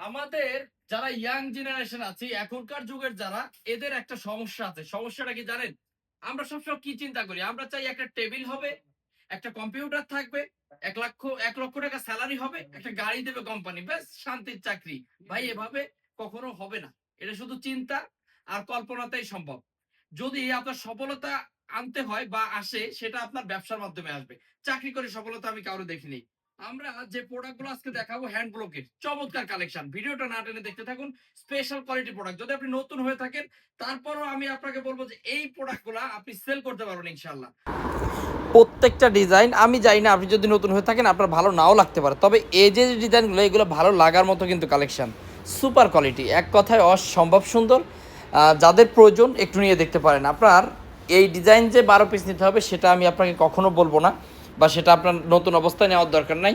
আমাদের যারা young generation আছে এখনকার যুগের যারা এদের একটা সমস্যা আছে। সমস্যাটা কি জানেন? আমরা সবসময় কি চিন্তা করি? আমরা চাই একটা টেবিল হবে, একটা কম্পিউটার থাকবে, ১ লক্ষ টাকা স্যালারি হবে, একটা গাড়ি দেবে কোম্পানি, ব্যাস শান্তির চাকরি। ভাই এভাবে কখনো হবে না। এটা শুধু চিন্তা আর কল্পনাতেই সম্ভব। যদি আপনার সফলতা আনতে হয় বা আসে সেটা আপনার ব্যবসার মাধ্যমে আসবে। চাকরি করে সফলতা আমি কারো দেখিনি। আমরা যে প্রোডাক্টগুলো আজকে দেখাবো হ্যান্ড ব্লকের চমৎকার কালেকশন, ভিডিওটা না টেনে দেখতে থাকুন। স্পেশাল কোয়ালিটি প্রোডাক্ট, যদি আপনি নতুন হয়ে থাকেন তারপরও আমি আপনাকে বলবো যে এই প্রোডাক্টগুলো আপনি সেল করতে পারবেন ইনশাআল্লাহ। প্রত্যেকটা ডিজাইন আমি জানি না, আপনি যদি নতুন হয়ে থাকেন আপনার ভালো নাও লাগতে পারে, তবে এই যে ডিজাইনগুলো এগুলো ভালো লাগার মতো কিন্তু কালেকশন, সুপার কোয়ালিটি, এক কথায় অসম্ভব সুন্দর। যাদের প্রয়োজন একটু নিয়ে দেখতে পারেন। আপনার এই ডিজাইন যে 12 পিস নিতে হবে সেটা আমি আপনাকে কখনো বলবো না, বা সেটা আপনার নতুন অবস্থায় নেওয়ার দরকার নাই।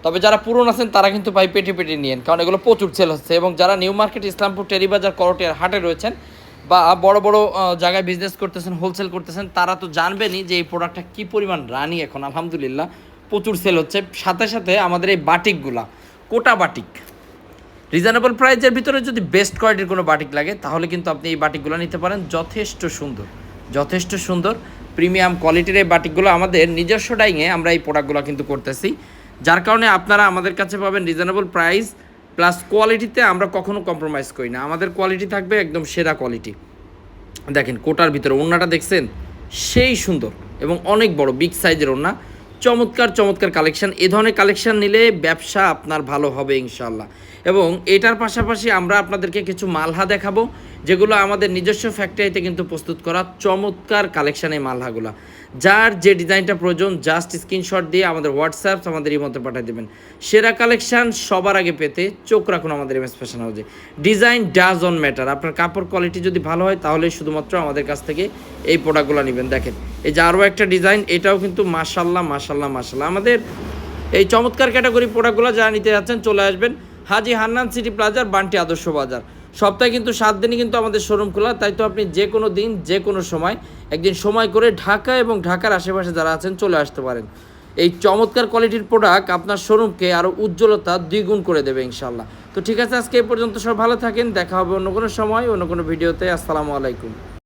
তবে যারা পুরনো আছেন তারা কিন্তু ভাই পেটি পেটি নিয়েন, কারণ এগুলো প্রচুর সেল হচ্ছে। এবং যারা নিউ মার্কেট, ইসলামপুর, টেরিবাজার, করটিয়ার হাটে রয়েছেন বা বড় বড় জায়গায় বিজনেস করতেছেন, হোলসেল করতেছেন, তারা তো জানবেনই যে এই প্রোডাক্টটা কী পরিমাণ রানি এখন আলহামদুলিল্লাহ প্রচুর সেল হচ্ছে। সাথে সাথে আমাদের এই বাটিকগুলা, কোটা বাটিক, রিজনেবল প্রাইসের ভিতরে যদি বেস্ট কোয়ালিটির কোনো বাটিক লাগে তাহলে কিন্তু আপনি এই বাটিকগুলো নিতে পারেন। যথেষ্ট সুন্দর, যথেষ্ট সুন্দর প্রিমিয়াম কোয়ালিটির এই বাটিকগুলো আমাদের নিজস্ব ডাইংয়ে আমরা এই প্রোডাক্টগুলো কিন্তু করতেছি, যার কারণে আপনারা আমাদের কাছে পাবেন রিজনেবল প্রাইস প্লাস কোয়ালিটিতে আমরা কখনো কম্প্রোমাইজ করি না। আমাদের কোয়ালিটি থাকবে একদম সেরা কোয়ালিটি। দেখেন কোটার ভিতরে ওড়নাটা দেখছেন, সেই সুন্দর এবং অনেক বড় বিগ সাইজের ওড়না। চমৎকার চমৎকার কালেকশন। এ ধরনের কালেকশন নিলে ব্যবসা আপনার ভালো হবে ইনশাল্লাহ। এবং এটার পাশাপাশি আমরা আপনাদেরকে কিছু মালহা দেখাবো, যেগুলো আমাদের নিজস্ব ফ্যাক্টরিতে কিন্তু প্রস্তুত করা চমৎকার কালেকশন। এই মালহাগুলো যার যে ডিজাইনটা প্রয়োজন জাস্ট স্ক্রিনশট দিয়ে আমাদের হোয়াটসঅ্যাপ আমাদের এই মধ্যে পাঠিয়ে দেবেন। সেরা কালেকশন সবার আগে পেতে চোখ রাখুন আমাদের এমএস ফ্যাশন হাউসে। ডিজাইন ডাজ অন ম্যাটার, আপনার কাপড় কোয়ালিটি যদি ভালো হয় তাহলে শুধুমাত্র আমাদের কাছ থেকে এই প্রোডাক্টগুলো নেবেন। দেখেন এই যে আরও একটা ডিজাইন, এটাও কিন্তু মাশাল্লাহ মাশাল্লাহ মাশাল্লাহ। আমাদের এই চমৎকার ক্যাটাগরি প্রোডাক্টগুলো যারা নিতে যাচ্ছেন চলে আসবেন হাজি হান্নান সিটি প্লাজার, বান্টি আদর্শ বাজার। সপ্তাহে কিন্তু 7 দিনই কিন্তু আমাদের শোরুম খোলা, তাই তো আপনি যে কোনো দিন যে কোনো সময় একদিন সময় করে ঢাকা এবং ঢাকার আশেপাশে যারা আছেন চলে আসতে পারেন। এই চমৎকার কোয়ালিটির প্রোডাক্ট আপনার শোরুমকে আরও উজ্জ্বলতা দ্বিগুণ করে দেবে ইনশাল্লাহ। তো ঠিক আছে, আজকে এই পর্যন্ত সব ভালো থাকেন, দেখা হবে অন্য কোনো সময় অন্য কোনো ভিডিওতে। আসসালামু আলাইকুম।